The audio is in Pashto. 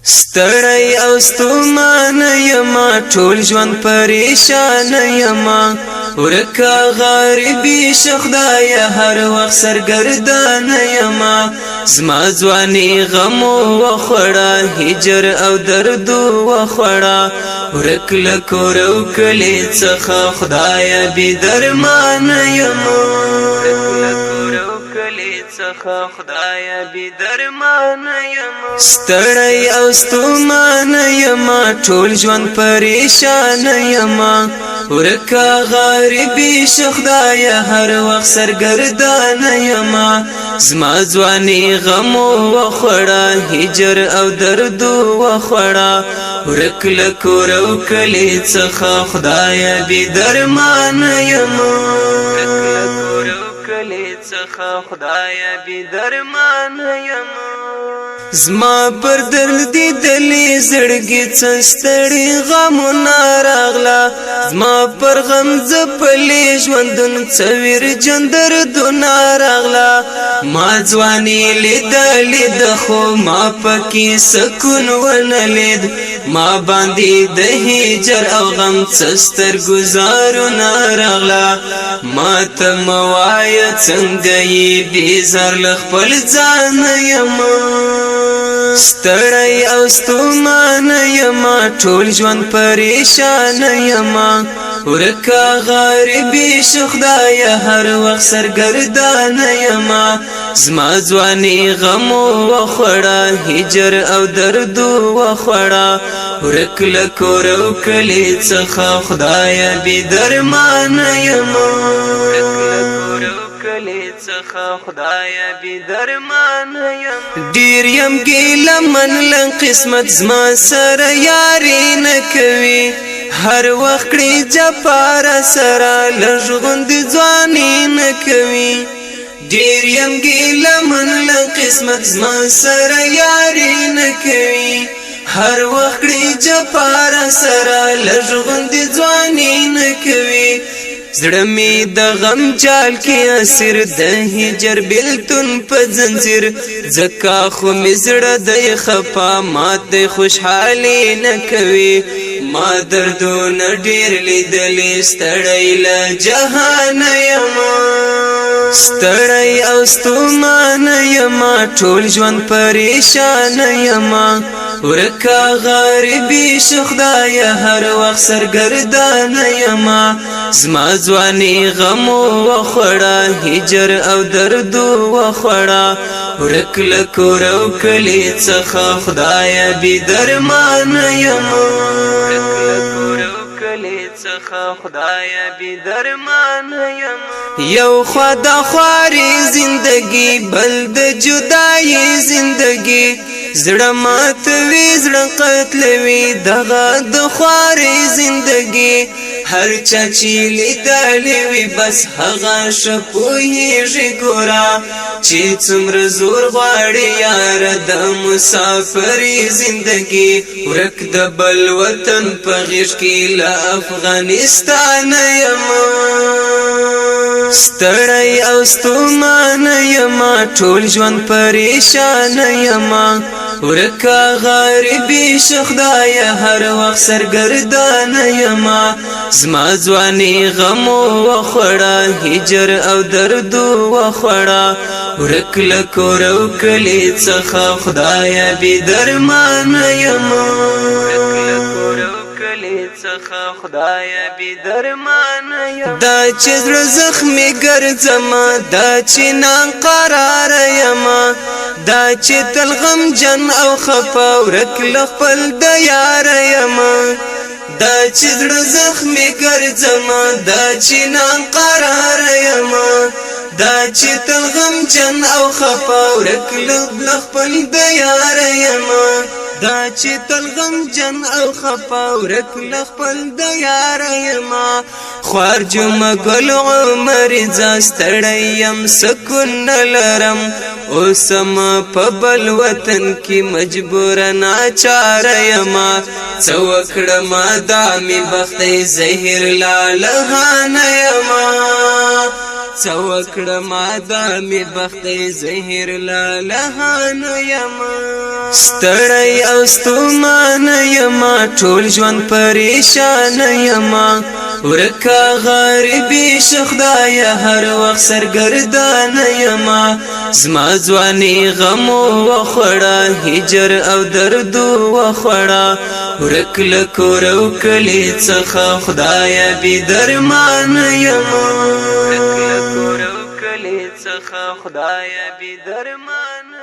ستړی او ستومانه یما ټول ژوند پریشان یما ورکا غریبی شخدای هر وخت سرګردان یما زما ځواني غم وخړه هجر او درد وخړه ورک لکور او کلی څخه خدای بي درمان یما خدای بي درمان یما ستړی او ستومان یما ټول ژوند پریشان یما ورکا غریبی شخدای هر وخت سرګردان یما زما ځواني غم وخړه هجر او درد وخړه ورک لکور او کلی څخه خدای بي درمان یما خدای بي درمان یما زما پر درد دی دلی زړګي څستړي غم ناراغلا زما پر غم زپلې ژوندون څویر جندر دو ناراغلا ما ځواني لید خو ما پکې سکون ونلید ما باندې د هجر او غم څستر گزارو ناراغلا ما ته موای څنګه یې بیزار لخپل ځان یما ستړی او ستومان یما ټول ژوند پریشان یما ورکا غریبی شخدای هر وخت سرګردان یما زما ځواني غم وخړه هجر او درد وخړه ورک لکور او کلی څخه خدای بي درمان یما خدای بي درمان یم ډیر یم ګیله من لن قسمت زما سره یاري نه کوي هر وخت کړي جپار سره لږغوند ځواني نه کوي ډیر یم ګیله من لن قسمت زما سره یاري نه کوي هر وخت کړي جپار سره لږغوند ځواني نه کوي زړه می د غم جال کې اسیر د هجر بلتون په زنجیر زکا خو می زړه د خفا مات خوشحالي نه کوي ما دردونه ډیر لیدلې ستړی له جهان یما ستړی او ستومان یما ټول ژوند پریشان یما ورکا غریبی شخدای هر وخت سرګردان یما زما ځواني غم وخړه هجر او درد وخړه ورک لکور او کلی څخه خدای بي درمان یما خدای بي درمان یما یو خدا خواري زندگی بل د جدای زندگی زړه مات وی زړه قتل وی دغه د خواري زندگی هر چا چې لیدلې وي بس هغه شپوهیږي ګورا چې څومره زور غواړي یار د مسافري زندگی ورک د بل وطن په غیږ کې له افغانستان یما ستړی او ستومان یما ټول ژوند پریشان یما ورکا غریبی شخدای هر وخت سرګردان یما زما ځواني غم وخړه هجر او درد وخړه ورک لکور او کلی څخه خدای بي درمان یما خدای بي درمان یم دا چې زړه زخمي ګرځما دا چې نن قرار یما دا چې تل غم جن او خفا ورک لخپل د یار یما دا چې زړه زخمي ګرځما دا چې نن قرار یما دا چې تل غم جن او خفا ورک لخپل د یار یما دا چې تل غم جن او خفا ورک لخپل د یار یما خوار جمع ګل عمر زاستړی یم سکون لرم اوسم په بل وطن کې مجبور ناچار یما څو کړم دامي بختي زهر لا لهان یما څوکړه ما دا می بخت زهر لالهان یما ستړی او ستومان یما ټول ژوند پریشان یما ورکا غریبی شخدای هر وخت سرګردان یما زما ځواني غم وخړه هجر او درد وخړه ورک لکور او کلی څخه خدای بي درمان یما ورک لکور او کلی څخه خدای بي درمان